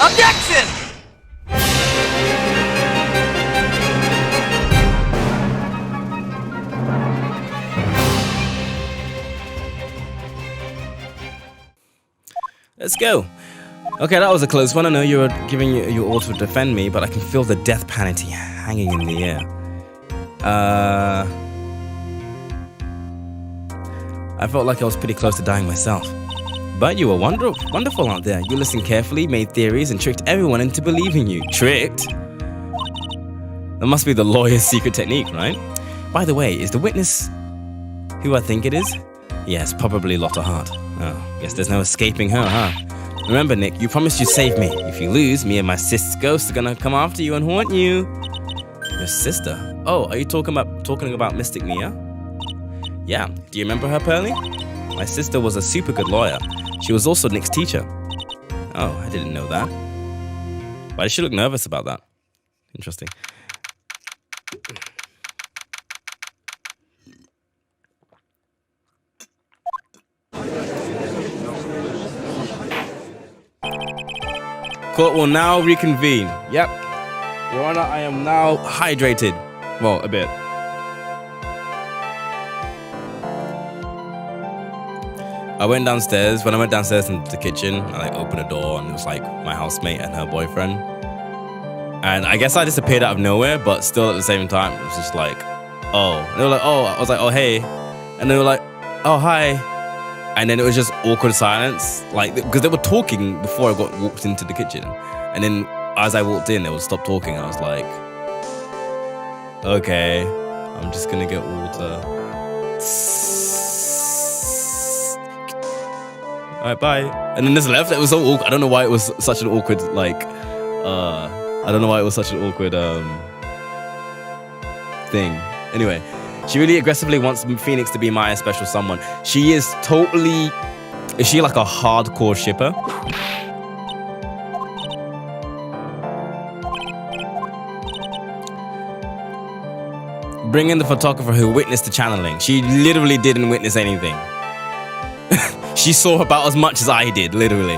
Objection! Let's go. Okay, that was a close one. I know you were giving your all to defend me, but I can feel the death penalty hanging in the air. I felt like I was pretty close to dying myself. But you were wonderful out there. You listened carefully, made theories, and tricked everyone into believing you. Tricked? That must be the lawyer's secret technique, right? By the way, is the witness who I think it is? Yes, probably Lotta Hart. Oh, guess there's no escaping her, huh? Remember, Nick, you promised you'd save me. If you lose, me and my sister's ghosts are gonna come after you and haunt you. Your sister? Oh, are you talking about Mystic Mia? Yeah. Do you remember her, Pearly? My sister was a super good lawyer. She was also Nick's teacher. Oh, I didn't know that. Why did she look nervous about that? Interesting. Court will now reconvene. Yep. Your Honor, I am now hydrated. Well, a bit. I went downstairs. When I went downstairs into the kitchen, I opened a door and it was like my housemate and her boyfriend. And I guess I disappeared out of nowhere, but still at the same time, it was just like, oh. And they were like, oh. I was like, oh, hey. And they were like, oh, hi. And then it was just awkward silence, like, because they were talking before I walked into the kitchen. And then as I walked in, they would stop talking. I was like, okay, I'm just gonna get water. All right, bye. And then this left. It was so awkward. I don't know why it was such an awkward, like, thing. Anyway. She really aggressively wants Phoenix to be my special someone. She is totally... Is she like a hardcore shipper? Bring in the photographer who witnessed the channeling. She literally didn't witness anything. She saw about as much as I did, literally.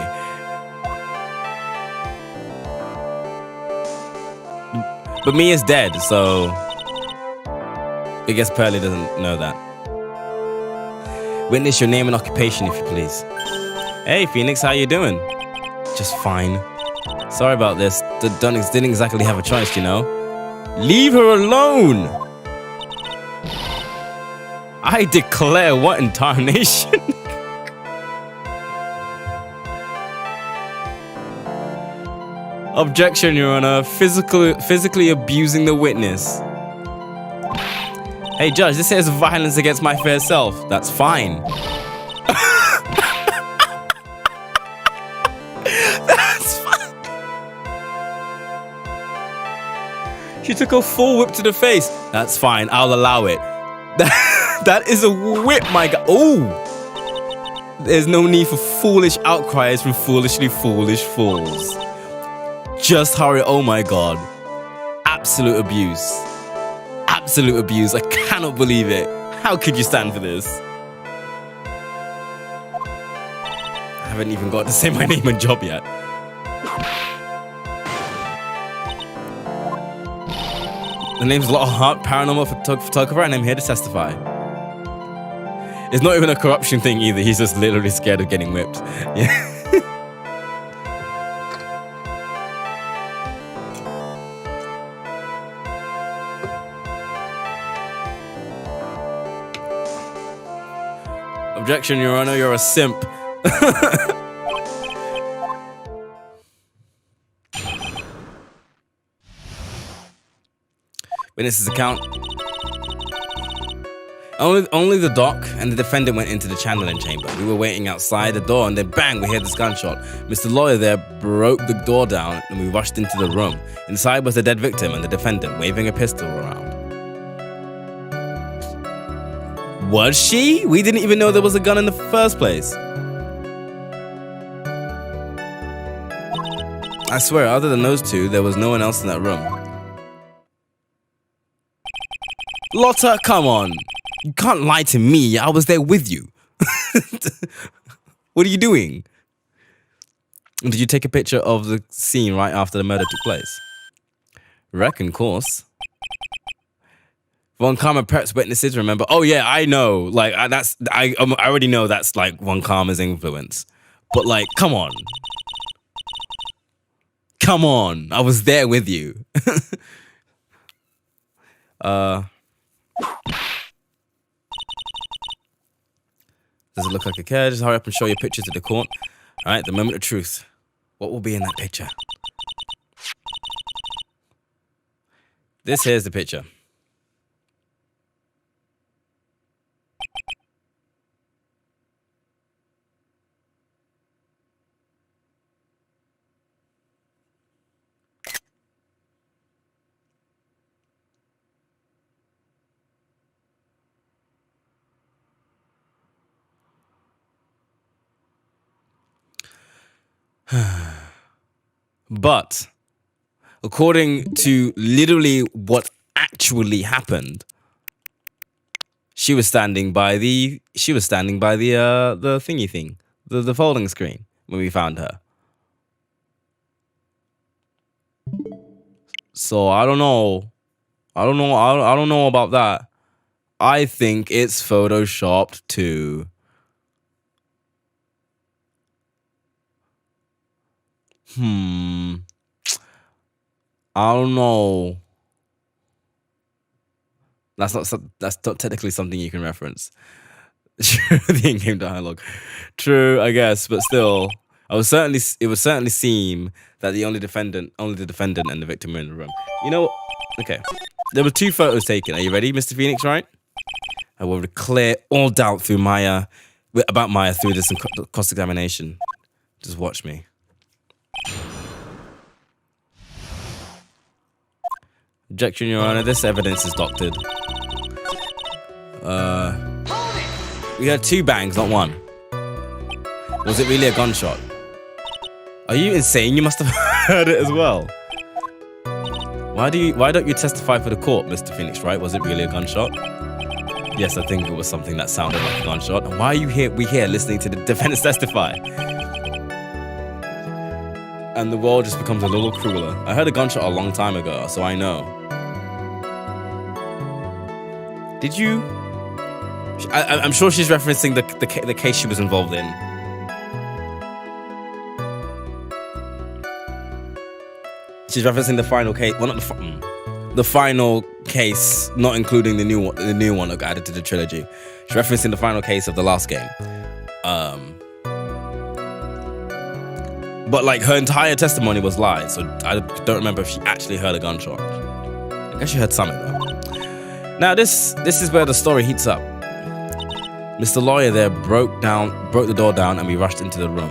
But Mia's dead, so... I guess Pearly doesn't know that. Witness your name and occupation, if you please. Hey, Phoenix, how you doing? Just fine. Sorry about this. Didn't exactly have a choice, you know. Leave her alone! I declare, what in tarnation? Objection, Your Honor. Physically abusing the witness. Hey, Judge, this says violence against my fair self. That's fine. That's fine. She took a full whip to the face. That's fine. I'll allow it. That is a whip, my God. Oh! There's no need for foolish outcries from foolishly foolish fools. Just hurry. Oh, my God. Absolute abuse. Absolute abuse. I cannot believe it. How could you stand for this? I haven't even got to say my name and job yet. The name's Lotta Hart, paranormal photographer, and I'm here to testify. It's not even a corruption thing either. He's just literally scared of getting whipped. Yeah. Objection, Your Honor, you're a simp. Witness's account. Only the doc and the defendant went into the channeling chamber. We were waiting outside the door and then bang, we heard this gunshot. Mr. Lawyer there broke the door down and we rushed into the room. Inside was the dead victim and the defendant waving a pistol around. Was she? We didn't even know there was a gun in the first place. I swear, other than those two, there was no one else in that room. Lotta, come on. You can't lie to me. I was there with you. What are you doing? Did you take a picture of the scene right after the murder took place? Reckon course. Von Karma preps witnesses, remember? Oh yeah, I know. Like I already know that's like Von Karma's influence. But like, come on. Come on. I was there with you. Does it look like a care? Just hurry up and show your picture to the court. Alright, the moment of truth. What will be in that picture? This here's the picture. But according to literally what actually happened, she was standing by the thingy thing, the folding screen when we found her. So I don't know about that. I think it's photoshopped too. I don't know. That's not technically something you can reference. The in-game dialogue. True, I guess, but still, it would certainly seem that the defendant and the victim were in the room. You know, okay. There were 2 photos taken. Are you ready, Mr. Phoenix? Right? I will clear all doubt about Maya through this cross-examination. Just watch me. Objection, Your Honor. This evidence is doctored. We had 2 bangs, not 1. Was it really a gunshot? Are you insane? You must have heard it as well. Why don't you testify for the court, Mr. Phoenix, right? Was it really a gunshot? Yes, I think it was something that sounded like a gunshot. And why are you here listening to the defendants testify? And the world just becomes a little crueler. I heard a gunshot a long time ago, so I know. Did you? I'm sure she's referencing the case she was involved in. She's referencing the final case. Well, not the final case, not including the new one that got added to the trilogy. She's referencing the final case of the last game. But like her entire testimony was lies, so I don't remember if she actually heard a gunshot. I guess she heard something though. Now this is where the story heats up. Mr. Lawyer there broke the door down, and we rushed into the room.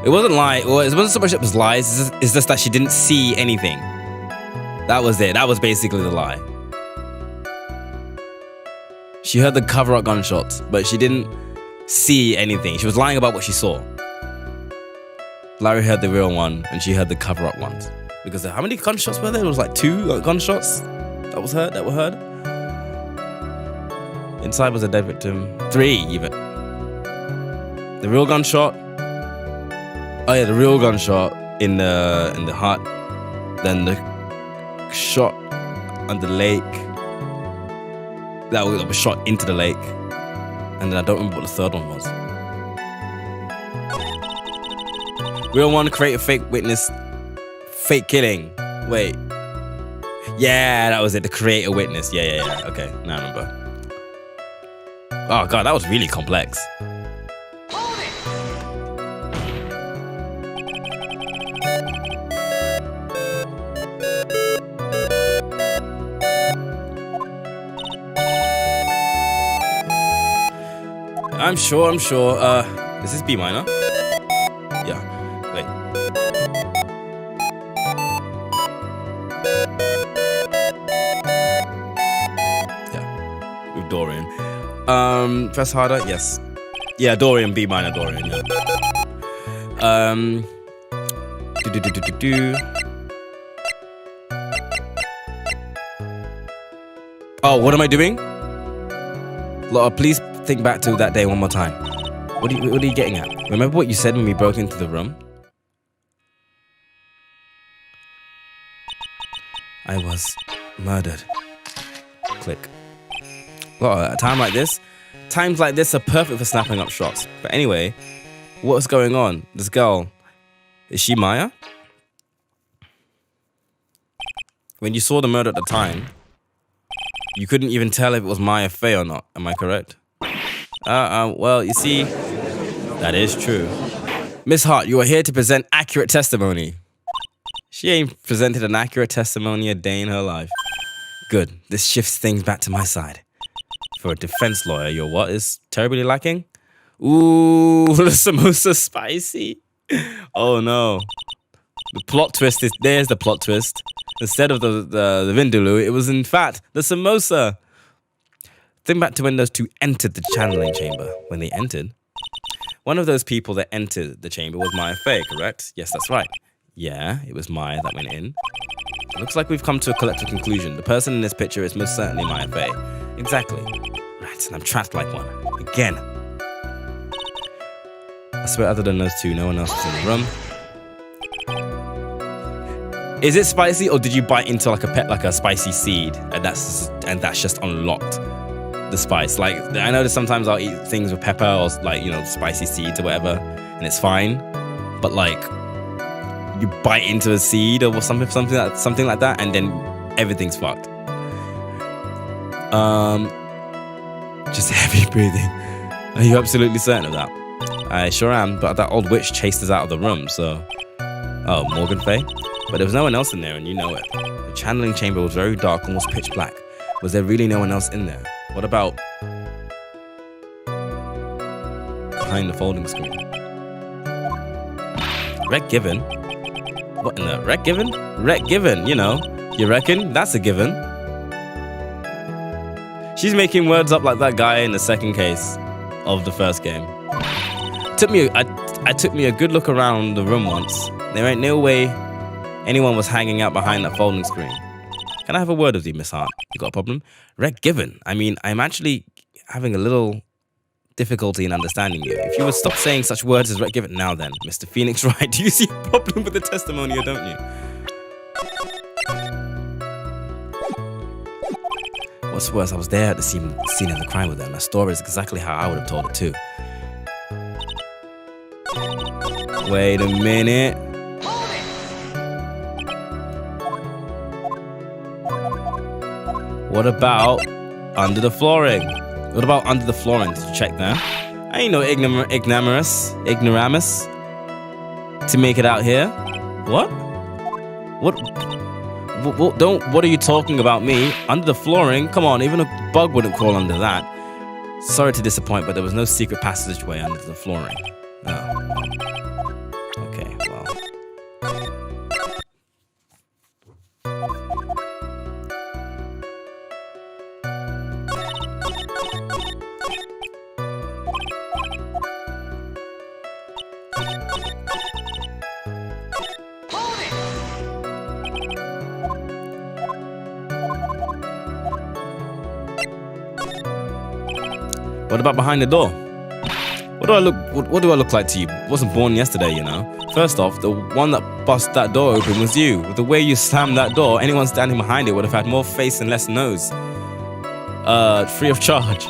It wasn't it wasn't so much that it was lies. It's just that she didn't see anything. That was it. That was basically the lie. She heard the cover-up gunshots, but she didn't see anything. She was lying about what she saw. Larry heard the real one, and she heard the cover-up ones. Because how many gunshots were there? It was like 2 gunshots that were heard. Inside was a dead victim. 3 even. The real gunshot. Oh yeah, the real gunshot in the heart. Then the shot on the lake. That was shot into the lake. And then I don't remember what the third one was. Real one, create a fake witness. Fake killing. Wait. Yeah, that was it. The create a witness. Yeah. Okay, now I remember. Oh god, that was really complex. I'm sure. Is this B minor? Yeah. Wait. Yeah. With Dorian. Press harder. Yes. Yeah. Dorian. B minor. Dorian. Yeah. Oh, what am I doing? Please think back to that day one more time. What are you getting at? Remember what you said when we broke into the room? I was murdered. Click. Well, at a time like this, times like this are perfect for snapping up shots. But anyway, what's going on? This girl, is she Maya? When you saw the murder at the time, you couldn't even tell if it was Maya Fey or not. Am I correct? Well, you see, that is true. Miss Hart, you are here to present accurate testimony. She ain't presented an accurate testimony a day in her life. Good. This shifts things back to my side. For a defense lawyer, your what is terribly lacking? Ooh, the samosa spicy. Oh no. The plot twist is, there's the plot twist. Instead of the vindaloo, it was in fact the samosa. Think back to when those two entered the channeling chamber. When they entered, one of those people that entered the chamber was Maya Fey, correct? Yes, that's right. Yeah, it was Maya that went in. It looks like we've come to a collective conclusion. The person in this picture is most certainly Maya Fey. Exactly. Right, and I'm trapped like one. Again. I swear other than those two, no one else was in the room. Is it spicy, or did you bite into like a spicy seed and that's just unlocked the spice? Like, I know that sometimes I'll eat things with pepper or like, you know, spicy seeds or whatever, and it's fine. But like, you bite into a seed or something like that, and then everything's fucked. Just heavy breathing. Are you absolutely certain of that? I sure am, but that old witch chased us out of the room, so... Oh, Morgan Fey? But there was no one else in there, and you know it. The channeling chamber was very dark, almost pitch black. Was there really no one else in there? What about... behind the folding screen? Rec given? What in the... Rec given? Rec given, you know. You reckon? That's a given. She's making words up like that guy in the second case of the first game. I took me a good look around the room once. There ain't no way anyone was hanging out behind that folding screen. Can I have a word with you, Miss Hart? You got a problem? Rec given. I mean, I'm actually having a little difficulty in understanding you. If you would stop saying such words as rec given. Now then, Mr. Phoenix Wright, do you see a problem with the testimony or don't you? What's worse, I was there at the scene of the crime with them. My story is exactly how I would have told it too. Wait a minute. What about under the flooring? What about under the flooring? Did you check that? I ain't no ignoramus to make it out here. What? What are you talking about me? Under the flooring? Come on, even a bug wouldn't crawl under that. Sorry to disappoint, but there was no secret passageway under the flooring. Oh. Okay, well. What about behind the door? What do I look like to you? Wasn't born yesterday, you know. First off, the one that bust that door open was you. With the way you slammed that door, anyone standing behind it would have had more face and less nose. Free of charge.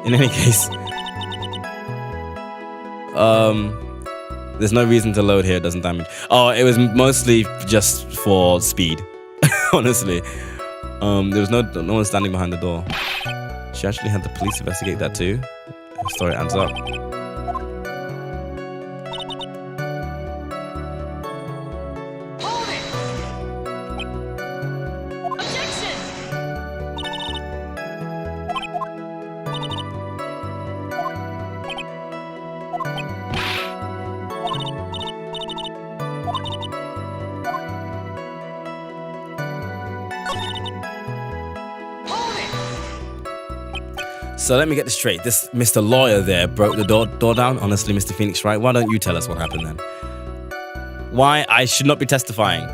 In any case. There's no reason to load here, it doesn't damage. Oh, it was mostly just for speed. Honestly. There was no one standing behind the door. She actually had the police investigate that too. The story adds up. So let me get this straight. This Mr. Lawyer there broke the door down. Honestly, Mr. Phoenix Wright, why don't you tell us what happened then? Why I should not be testifying?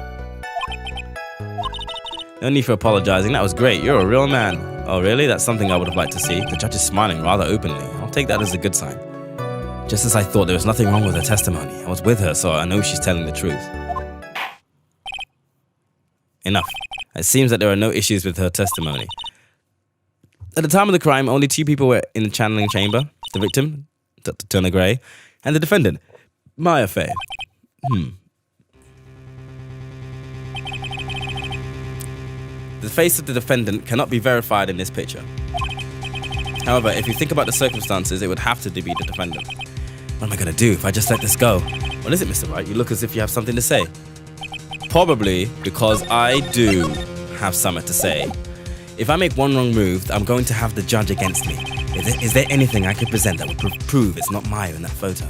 No need for apologizing. That was great. You're a real man. Oh, really? That's something I would have liked to see. The judge is smiling rather openly. I'll take that as a good sign. Just as I thought, there was nothing wrong with her testimony. I was with her, so I know she's telling the truth. Enough. It seems that there are no issues with her testimony. At the time of the crime, only 2 people were in the channeling chamber. The victim, Dr. Turner Gray, and the defendant, Maya Fey. The face of the defendant cannot be verified in this picture. However, if you think about the circumstances, it would have to be the defendant. What am I going to do if I just let this go? What is it, Mr. Wright? You look as if you have something to say. Probably because I do have something to say. If I make one wrong move, I'm going to have the judge against me. Is there anything I could present that would prove it's not Maya in that photo?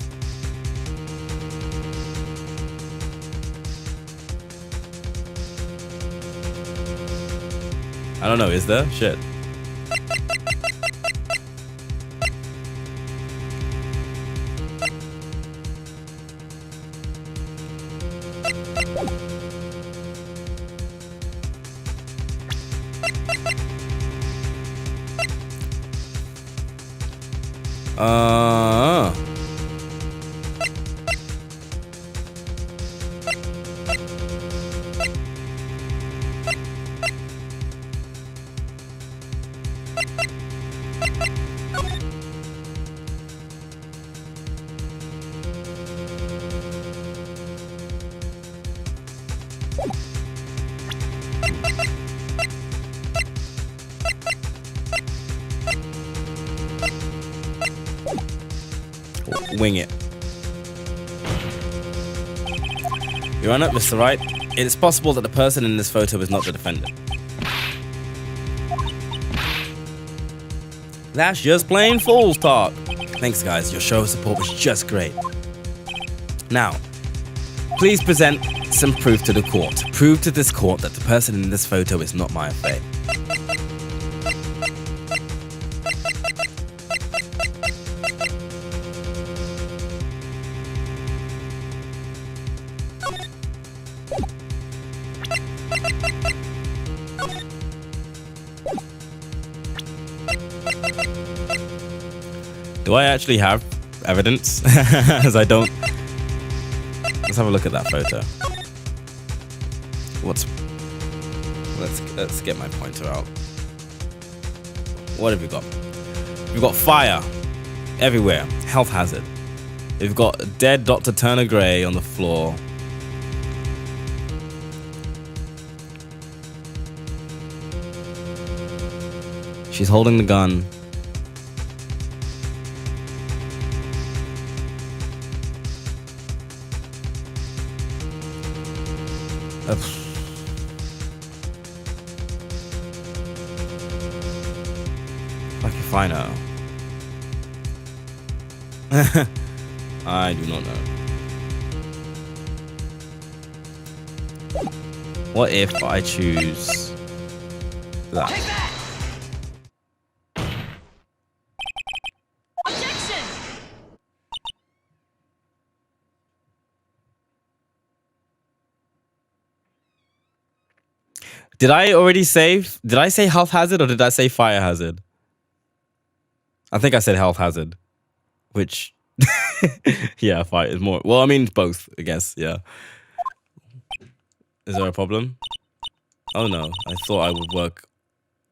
I don't know, is there? Shit. Wing it. Your Honor, Mr. Wright, it is possible that the person in this photo is not the defendant. That's just plain fool's talk. Thanks, guys. Your show of support was just great. Now, please present some proof to the court. Prove to this court that the person in this photo is not Maya Fey. Do I actually have evidence? As I don't. Let's have a look at that photo. Let's get my pointer out. What have we got? We've got fire everywhere. Health hazard. We've got dead Dr. Turner Gray on the floor. She's holding the gun. If I know. I do not know. What if I choose that? Take that! Objection! Did I already say? Did I say health hazard or did I say fire hazard? I think I said health hazard, which, yeah, fire is more. Well, I mean both, I guess. Yeah. Is there a problem? Oh no, I thought I would work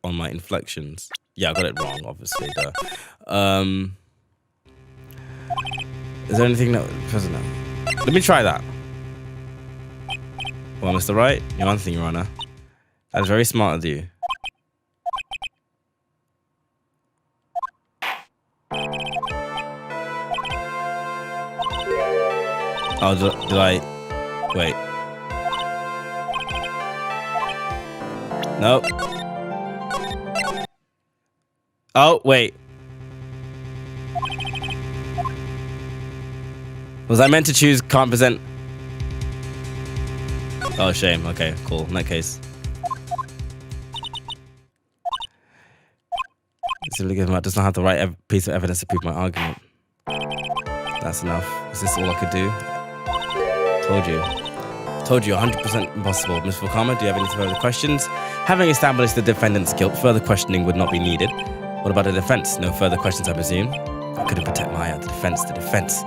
on my inflections. Yeah, I got it wrong, obviously. Is there anything that doesn't know? Let me try that. Well, Mr. Wright, you're one thing, Your Honor. That's very smart of you. Oh, did I? Wait. Nope. Oh, wait. Was I meant to choose can't present? Oh, shame. Okay, cool. In that case. Does not have the right piece of evidence to prove my argument. That's enough. Is this all I could do? Told you, 100% impossible. Ms. Fukama, do you have any further questions? Having established the defendant's guilt, further questioning would not be needed. What about the defense? No further questions, I presume. I couldn't protect Maya. The defense.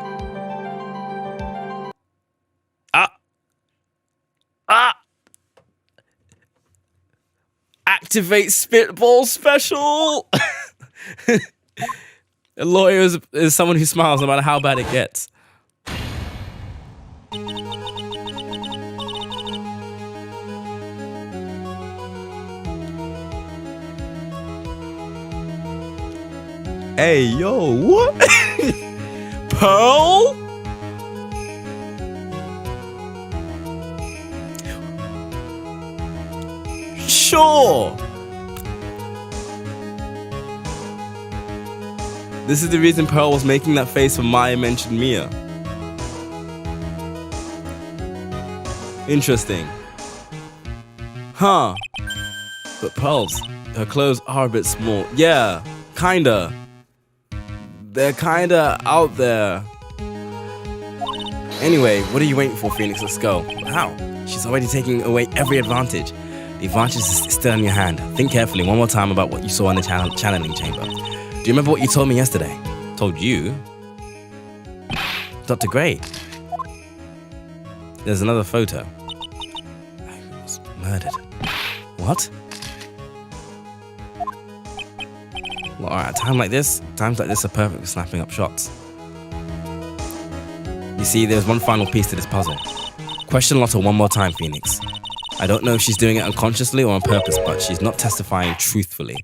Activate Spitball Special! A lawyer is someone who smiles no matter how bad it gets. Hey, yo, what? Pearl? Sure. This is the reason Pearl was making that face when Maya mentioned Mia. Interesting. Huh. But Pearl's, her clothes are a bit small. Yeah, kinda. They're kinda out there. Anyway, what are you waiting for, Phoenix? Let's go. Wow, she's already taking away every advantage. The advantage is still in your hand. Think carefully one more time about what you saw in the channeling chamber. Do you remember what you told me yesterday? Told you? Dr. Gray. There's another photo. I was murdered. What? Well, alright, times like this are perfect for snapping up shots. You see, there's one final piece to this puzzle. Question Lotta one more time, Phoenix. I don't know if she's doing it unconsciously or on purpose, but she's not testifying truthfully.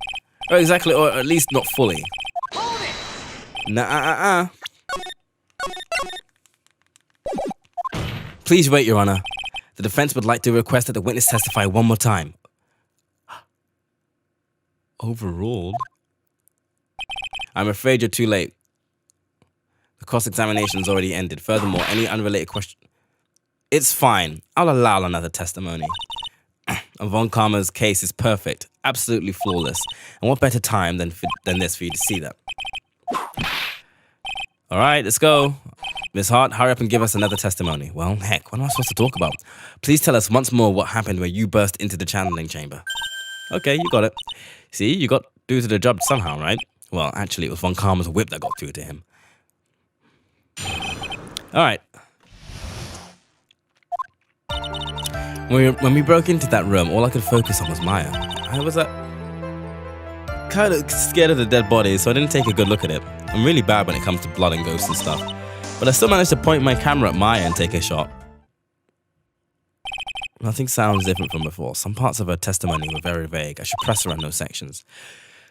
Or exactly, or at least not fully. Nah. Please wait, Your Honor. The defense would like to request that the witness testify one more time. Overruled? I'm afraid you're too late. The cross-examination's already ended. Furthermore, any unrelated question... It's fine. I'll allow another testimony. And Von Karma's case is perfect. Absolutely flawless. And what better time than this for you to see that? Alright, let's go. Miss Hart, hurry up and give us another testimony. Well, heck, what am I supposed to talk about? Please tell us once more what happened when you burst into the channeling chamber. Okay, you got it. See, you got through to the job somehow, right? Well, actually, it was Von Karma's whip that got through to him. Alright. When we broke into that room, all I could focus on was Maya. I was kind of scared of the dead body, so I didn't take a good look at it. I'm really bad when it comes to blood and ghosts and stuff. But I still managed to point my camera at Maya and take a shot. Nothing sounds different from before. Some parts of her testimony were very vague. I should press around those sections.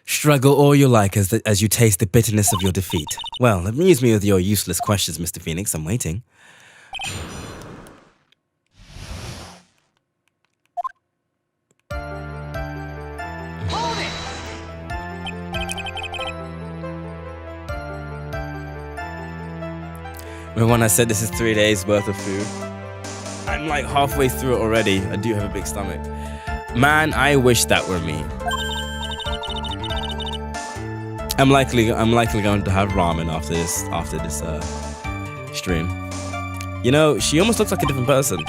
Struggle all you like as you taste the bitterness of your defeat. Well, amuse me with your useless questions, Mr. Phoenix. I'm waiting. Remember when I said this is 3 days worth of food? I'm like halfway through it already. I do have a big stomach. Man, I wish that were me. I'm likely going to have ramen after this stream. You know, she almost looks like a different person.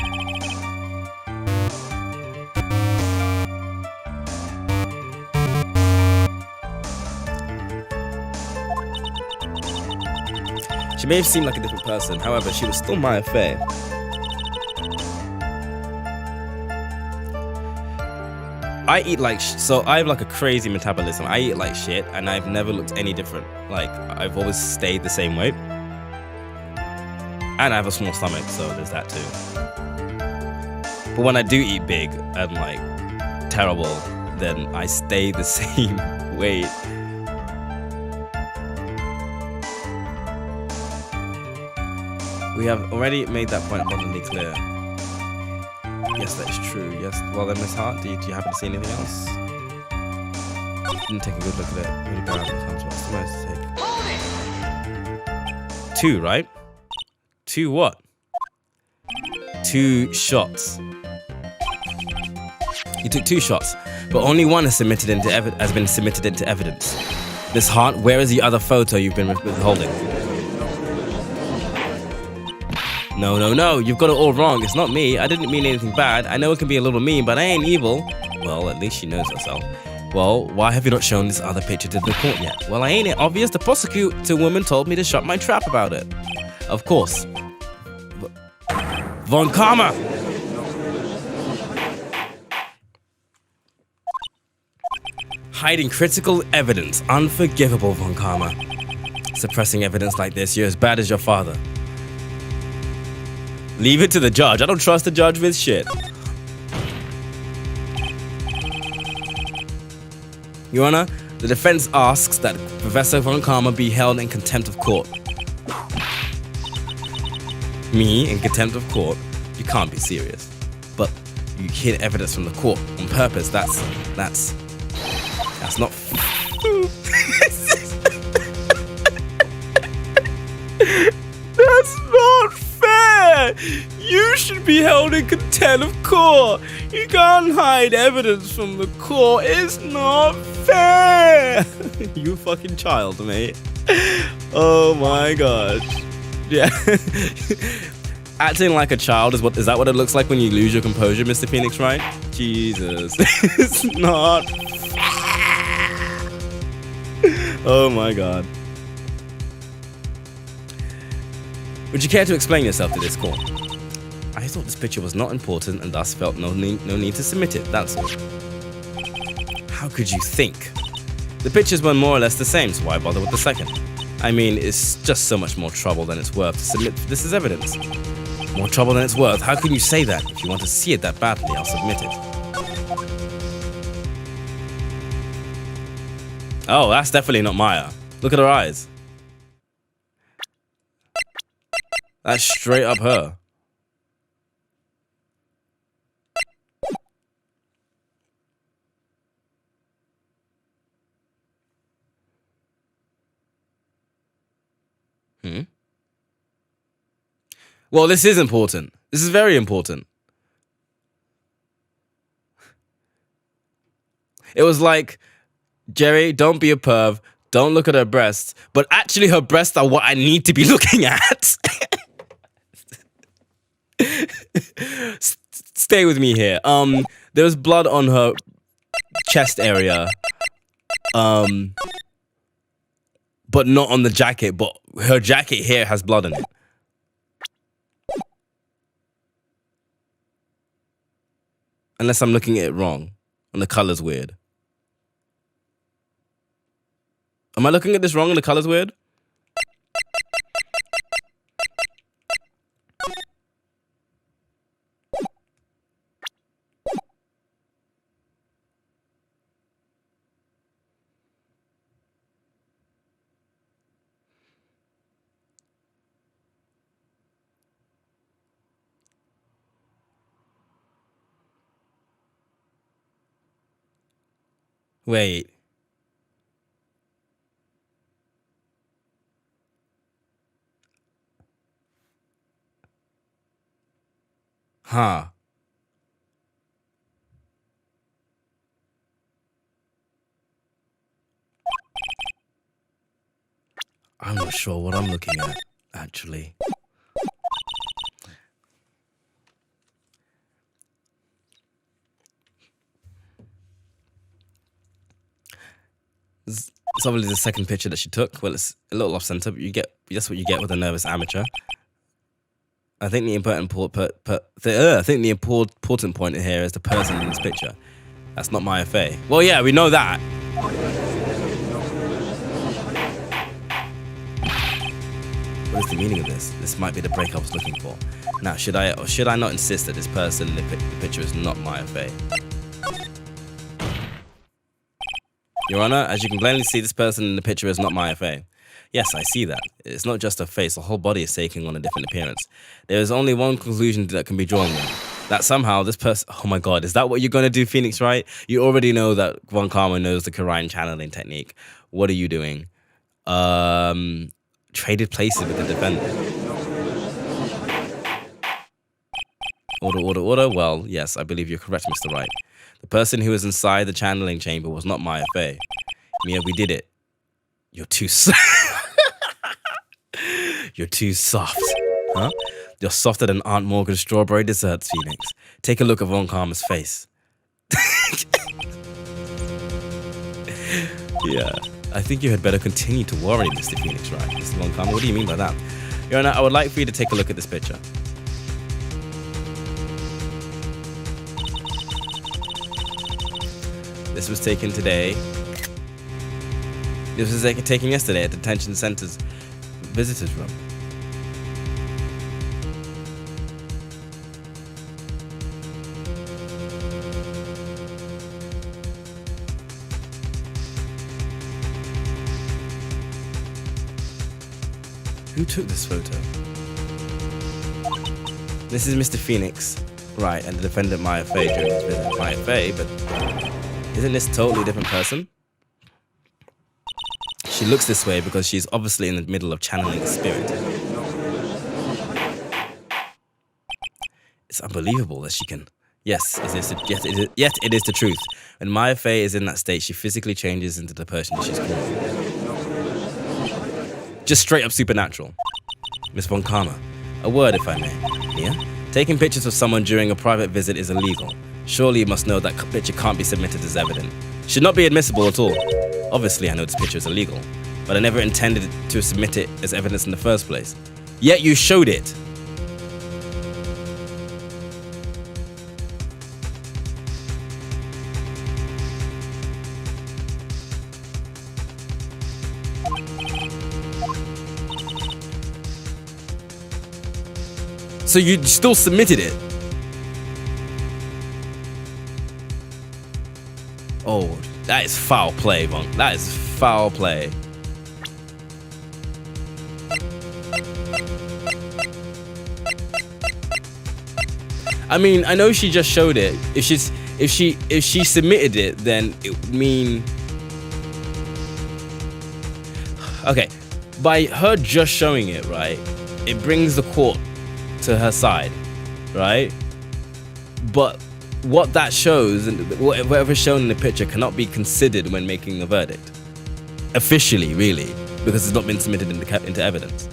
She may have seemed like a different person, however, she was still Maya Fey. I eat like so I have like a crazy metabolism. I eat like shit, and I've never looked any different. Like, I've always stayed the same weight. And I have a small stomach, so there's that too. But when I do eat big and like terrible, then I stay the same weight. We have already made that point abundantly clear. Yes, that is true. Yes. Well then, Miss Hart, do you happen to see anything else? Didn't take a good look at it. Really bad. What's the most to take? 2, right? 2 what? 2 shots. You took 2 shots, but only one has been submitted into evidence. Miss Hart, where is the other photo you've been withholding? No, you've got it all wrong. It's not me. I didn't mean anything bad. I know it can be a little mean, but I ain't evil. Well, at least she knows herself. Well, why have you not shown this other picture to the court yet? Well, ain't it obvious? The prosecutor woman told me to shut my trap about it. Of course. Von Karma! Hiding critical evidence. Unforgivable, Von Karma. Suppressing evidence like this, you're as bad as your father. Leave it to the judge. I don't trust the judge with shit. Your Honor, the defense asks that Professor Von Karma be held in contempt of court. Me in contempt of court? You can't be serious. But you hid evidence from the court on purpose. That's not. That's not fair! You should be held in contempt of court! You can't hide evidence from the court, it's not fair! You fucking child, mate. Oh my gosh. Yeah. Acting like a child is that what it looks like when you lose your composure, Mr. Phoenix, Wright? Jesus. It's not fair! Oh my god. Would you care to explain yourself to this court? I thought this picture was not important and thus felt no need to submit it, that's all. How could you think? The pictures were more or less the same, so why bother with the second? I mean, it's just so much more trouble than it's worth to submit this as evidence. More trouble than it's worth? How can you say that? If you want to see it that badly, I'll submit it. Oh, that's definitely not Maya. Look at her eyes. That's straight up her. Well, this is important. This is very important. It was like, Jerry, don't be a perv. Don't look at her breasts. But actually, her breasts are what I need to be looking at. Stay with me here. There was blood on her chest area. But not on the jacket. But her jacket here has blood in it. Unless I'm looking at it wrong. And the color's weird. Am I looking at this wrong and the color's weird? Wait. Huh. I'm not sure what I'm looking at, actually. It's obviously the second picture that she took. Well, it's a little off center, but that's what you get with a nervous amateur. I think the important point here is the person in this picture. That's not Maya Fey. Well, yeah, we know that. What is the meaning of this? This might be the break I was looking for. Now, should I or should I not insist that this person in the picture is not Maya Fey? Your Honor, as you can plainly see, this person in the picture is not Maya Fey. Yes, I see that. It's not just her face, the whole body is taking on a different appearance. There is only one conclusion that can be drawn then. That somehow this person... Oh my god, is that what you're going to do, Phoenix, Wright? You already know that Von Karma knows the Korean channeling technique. What are you doing? Traded places with the defendant. Order. Well, yes, I believe you're correct, Mr. Wright. The person who was inside the channeling chamber was not Maya Fey. Mia, we did it. You're too You're too soft. Huh? You're softer than Aunt Morgan's strawberry desserts, Phoenix. Take a look at Von Karma's face. Yeah. I think you had better continue to worry, Mr. Phoenix, right? Mr. Von Karma, what do you mean by that? Your Honor, I would like for you to take a look at this picture. This was taken today. This was taken yesterday at detention center's visitors room. Who took this photo? This is Mr. Phoenix, right, and the defendant Maya Fey during his visit. Maya Fey, but isn't this a totally different person? She looks this way because she's obviously in the middle of channeling a spirit. It's unbelievable that she can. Yes, yet it is the truth. When Maya Fey is in that state, she physically changes into the person she's called. Just straight up supernatural. Miss Von Karma, a word if I may. Yeah? Taking pictures of someone during a private visit is illegal. Surely you must know that picture can't be submitted as evidence. Should not be admissible at all. Obviously I know this picture is illegal, but I never intended to submit it as evidence in the first place. Yet you showed it. So you still submitted it? Oh, that is foul play, Von. That is foul play. I mean, I know she just showed it. If she submitted it, then it would mean. Okay, by her just showing it, right, it brings the court to her side, right? But what that shows and whatever's shown in the picture cannot be considered when making a verdict. Officially, really, because it's not been submitted into evidence.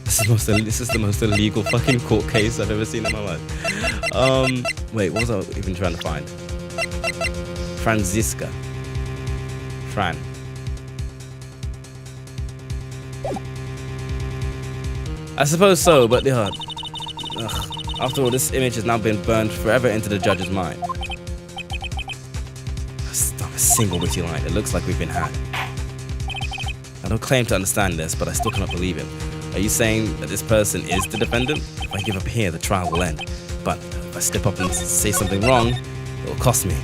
This is the most illegal fucking court case I've ever seen in my life. Wait, what was I even trying to find? Franziska. Fran. I suppose so, but after all, this image has now been burned forever into the judge's mind. Not a single witty line. It looks like we've been had. I don't claim to understand this, but I still cannot believe it. Are you saying that this person is the defendant? If I give up here, the trial will end. But if I step up and say something wrong, it will cost me.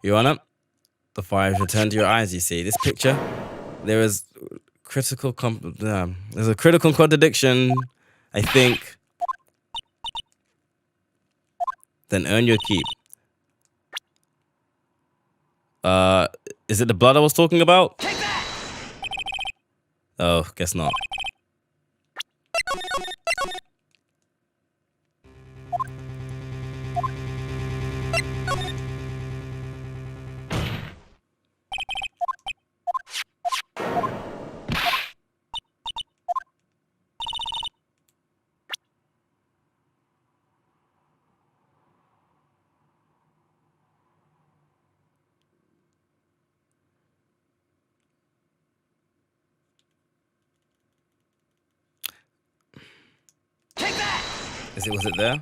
Your Honor, the fire has returned to your eyes, you see. This picture, there's a critical contradiction, I think. Then earn your keep. Is it the blood I was talking about? Take that! Oh, guess not. Was it there?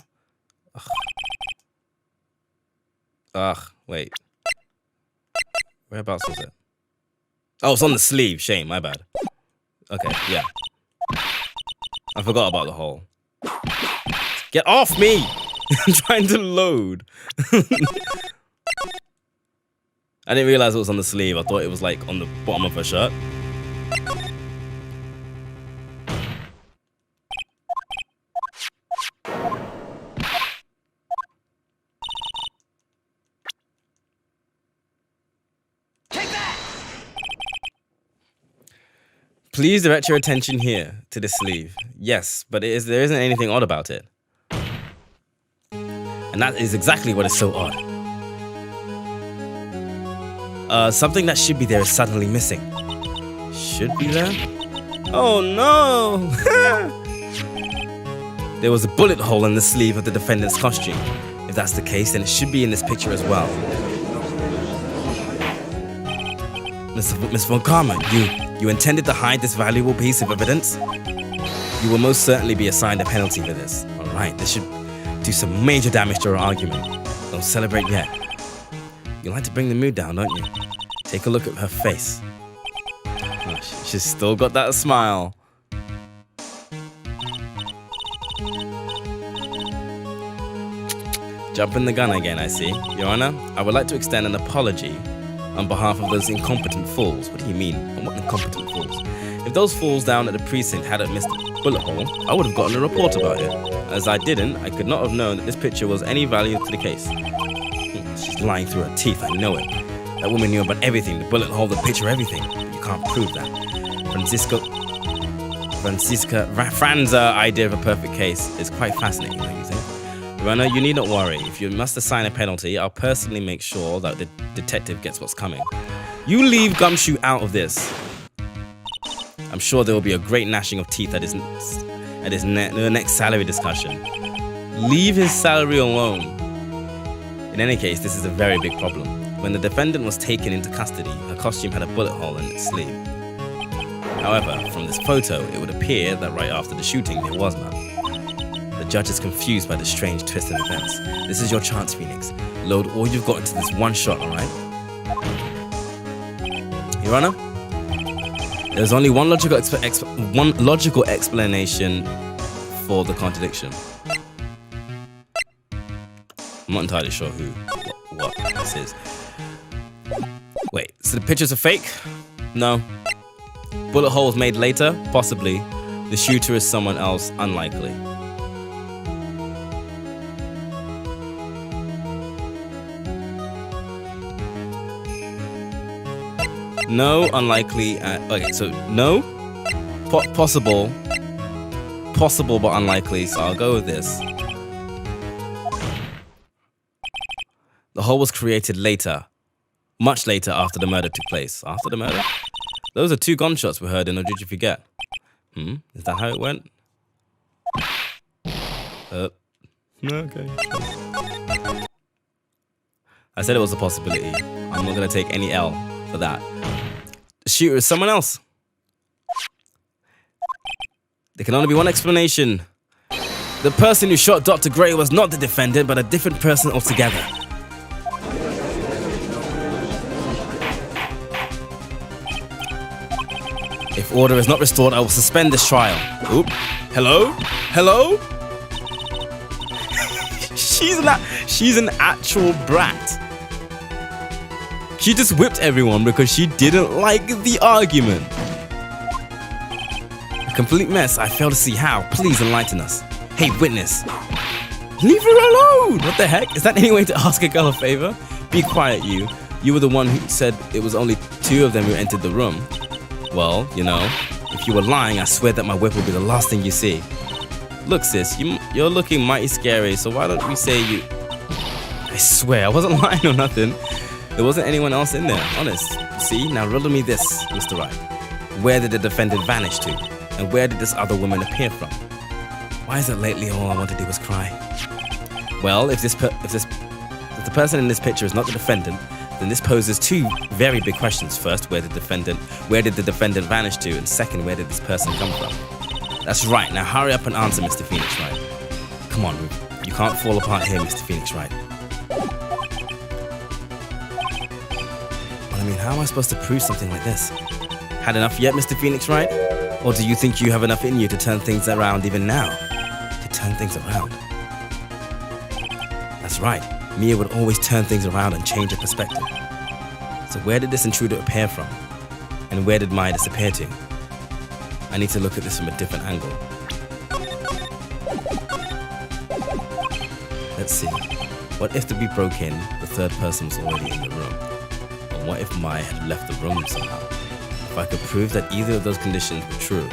Ugh, wait. Whereabouts was it? Oh, it's on the sleeve. Shame, my bad. Okay, yeah. I forgot about the hole. Get off me! I'm trying to load. I didn't realize it was on the sleeve. I thought it was like on the bottom of her shirt. Please direct your attention here to the sleeve. Yes, but there isn't anything odd about it. And that is exactly what is so odd. Something that should be there is suddenly missing. Should be there? Oh no! There was a bullet hole in the sleeve of the defendant's costume. If that's the case, then it should be in this picture as well. Miss Von Karma, you intended to hide this valuable piece of evidence? You will most certainly be assigned a penalty for this. Alright, this should do some major damage to our argument. Don't celebrate yet. You like to bring the mood down, don't you? Take a look at her face. Oh, she's still got that smile. Jumping the gun again, I see. Your Honor, I would like to extend an apology on behalf of those incompetent fools. What do you mean? What incompetent fools? If those fools down at the precinct hadn't missed the bullet hole, I would have gotten a report about it. As I didn't, I could not have known that this picture was any value to the case. She's lying through her teeth, I know it. That woman knew about everything, the bullet hole, the picture, everything. But you can't prove that. Franz's idea of a perfect case is quite fascinating, don't you think? Your Honor, you need not worry. If you must assign a penalty, I'll personally make sure that the detective gets what's coming. You leave Gumshoe out of this. I'm sure there will be a great gnashing of teeth at his next salary discussion. Leave his salary alone. In any case, this is a very big problem. When the defendant was taken into custody, her costume had a bullet hole in its sleeve. However, from this photo, it would appear that right after the shooting, there was none. The judge is confused by the strange twist of events. This is your chance, Phoenix. Load all you've got into this one shot, alright? Your Honor? There's only one logical explanation for the contradiction. I'm not entirely sure what this is. Wait, so the pictures are fake? No. Bullet holes made later? Possibly. The shooter is someone else? Unlikely. No, unlikely. Okay, so no, possible but unlikely. So I'll go with this. The hole was created later, much later after the murder took place. After the murder? Those are 2 gunshots we heard in Or Did You Forget? Is that how it went? Okay. I said it was a possibility. I'm not gonna take any L for that. The shooter is someone else. There can only be one explanation. The person who shot Dr. Gray was not the defendant, but a different person altogether. If order is not restored, I will suspend this trial. Oop. Hello? Hello? She's an actual brat. She just whipped everyone because she didn't like the argument. A complete mess. I fail to see how. Please enlighten us. Hey, witness. Leave her alone! What the heck? Is that any way to ask a girl a favor? Be quiet, you. You were the one who said it was only 2 of them who entered the room. Well, you know, if you were lying, I swear that my whip will be the last thing you see. Look, sis, you're looking mighty scary, so why don't we say you... I swear, I wasn't lying or nothing. There wasn't anyone else in there, honest. See, now riddle me this, Mr. Wright. Where did the defendant vanish to? And where did this other woman appear from? Why is it lately all I want to do is cry? Well, if the person in this picture is not the defendant, then this poses 2 very big questions. First, where did the defendant vanish to? And second, where did this person come from? That's right. Now hurry up and answer, Mr. Phoenix Wright. Come on, you can't fall apart here, Mr. Phoenix Wright. I mean, how am I supposed to prove something like this? Had enough yet, Mr. Phoenix Wright? Or do you think you have enough in you to turn things around even now? To turn things around? That's right. Mia would always turn things around and change her perspective. So where did this intruder appear from? And where did Maya disappear to? I need to look at this from a different angle. Let's see. What if to be broke in, the third person was already in the room? And what if Maya had left the room somehow? If I could prove that either of those conditions were true,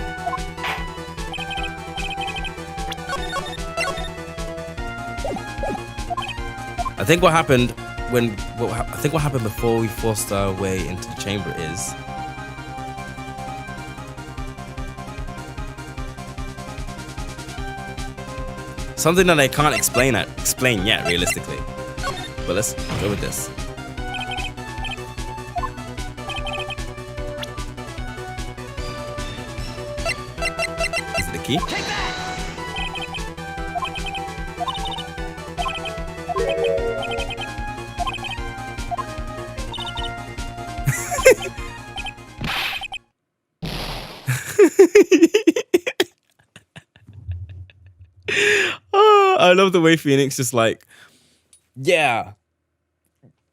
I think what happened I think what happened before we forced our way into the chamber is something that I can't explain yet, realistically. But let's go with this. Is it the key? Oh, I love the way Phoenix just like, yeah.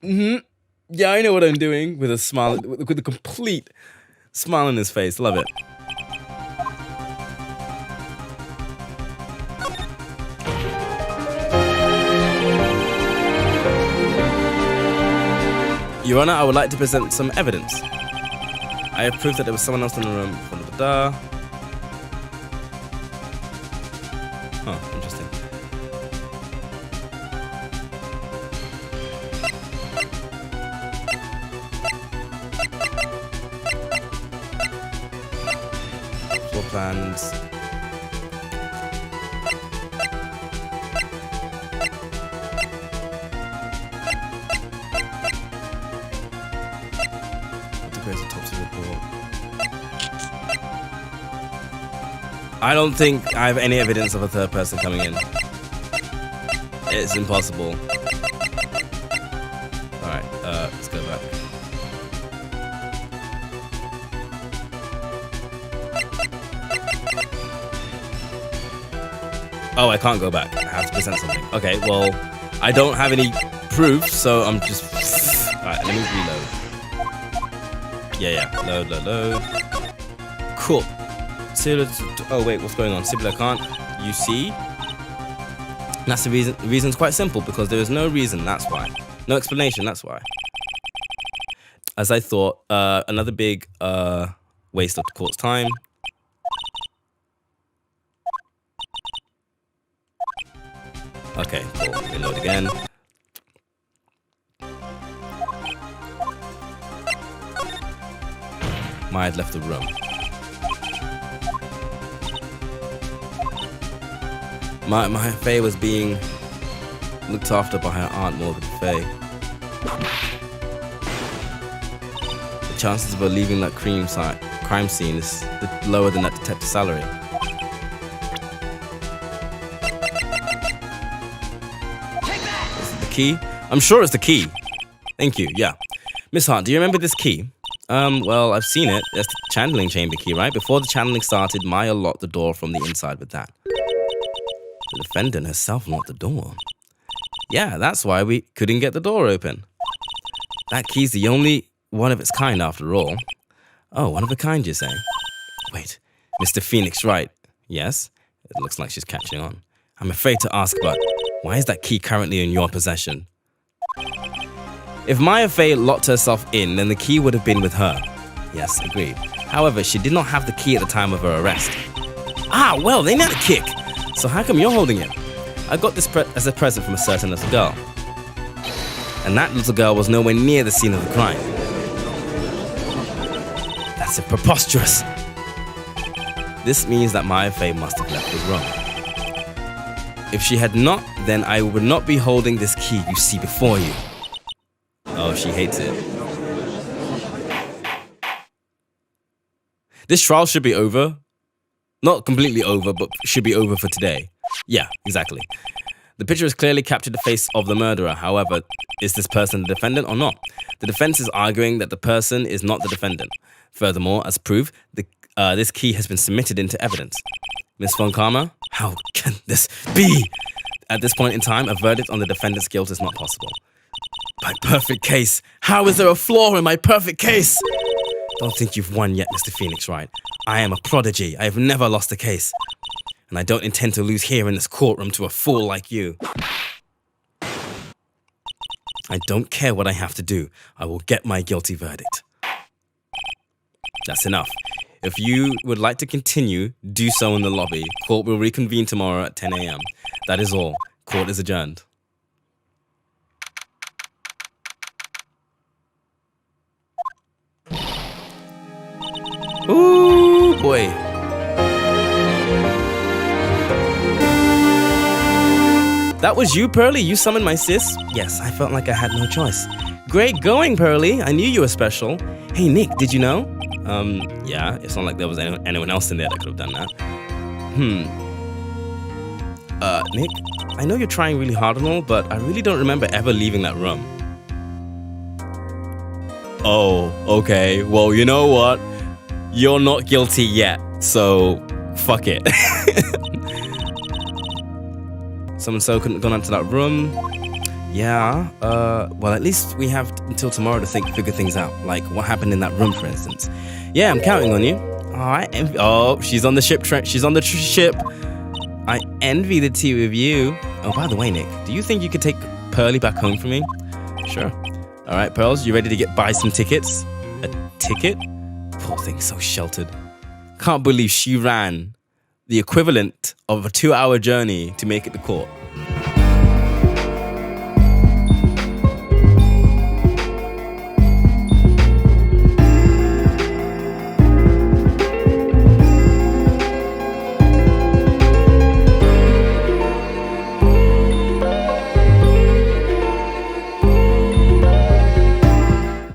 Yeah, I know what I'm doing, with a smile, with a complete smile on his face. Love it. Your Honor, I would like to present some evidence. I have proof that there was someone else in the room. Oh, interesting. Floor plans. I don't think I have any evidence of a third person coming in. It's impossible. Alright, let's go back. Oh, I can't go back. I have to present something. Okay, well, I don't have any proof, so I'm just... Alright, let me reload. Yeah. Load. Cool. Oh wait, what's going on? Sibylla can't. You see? That's the reason. The reason's quite simple, because there is no reason, that's why. No explanation, that's why. As I thought, another big waste of the court's time. Okay, cool. Reload again. Maya had left the room. My Faye was being looked after by her aunt Morgan Faye. The chances of her leaving that crime scene is lower than that detective's salary. Is it the key? I'm sure it's the key. Thank you, yeah. Miss Hart, do you remember this key? Well, I've seen it. That's the channeling chamber key, right? Before the channeling started, Maya locked the door from the inside with that. The defendant herself locked the door. Yeah, that's why we couldn't get the door open. That key's the only one of its kind after all. Oh, one of a kind, you say? Wait, Mr. Phoenix Wright. Yes? It looks like she's catching on. I'm afraid to ask, but why is that key currently in your possession? If Maya Faye locked herself in, then the key would have been with her. Yes, agreed. However, she did not have the key at the time of her arrest. Ah, well, they need a kick. So how come you're holding it? I got this as a present from a certain little girl. And that little girl was nowhere near the scene of the crime. That's preposterous. This means that Maya Faye must have left the room. If she had not, then I would not be holding this key you see before you. Oh, she hates it. This trial should be over. Not completely over, but should be over for today. Yeah, exactly. The picture has clearly captured the face of the murderer. However, is this person the defendant or not? The defense is arguing that the person is not the defendant. Furthermore, as proof, this key has been submitted into evidence. Miss Von Karma, how can this be? At this point in time, a verdict on the defendant's guilt is not possible. My perfect case. How is there a flaw in my perfect case? Don't think you've won yet, Mr. Phoenix Wright. I am a prodigy. I have never lost a case. And I don't intend to lose here in this courtroom to a fool like you. I don't care what I have to do. I will get my guilty verdict. That's enough. If you would like to continue, do so in the lobby. Court will reconvene tomorrow at 10 a.m. That is all. Court is adjourned. Ooh, boy. That was you, Pearly? You summoned my sis? Yes, I felt like I had no choice. Great going, Pearly. I knew you were special. Hey, Nick, did you know? Yeah, it's not like there was anyone else in there that could have done that. Nick, I know you're trying really hard and all, but I really don't remember ever leaving that room. Oh, okay. Well, you know what? You're not guilty yet, so fuck it. So couldn't have gone into that room. Yeah, well, at least we have until tomorrow to figure things out. Like, what happened in that room, for instance. Yeah, I'm counting on you. All right. Oh, she's on the ship. She's on the ship. I envy the two of you. Oh, by the way, Nick, do you think you could take Pearly back home for me? Sure. All right, Pearls, you ready to buy some tickets? A ticket? Poor thing, so sheltered. Can't believe she ran the equivalent of a 2-hour journey to make it to court.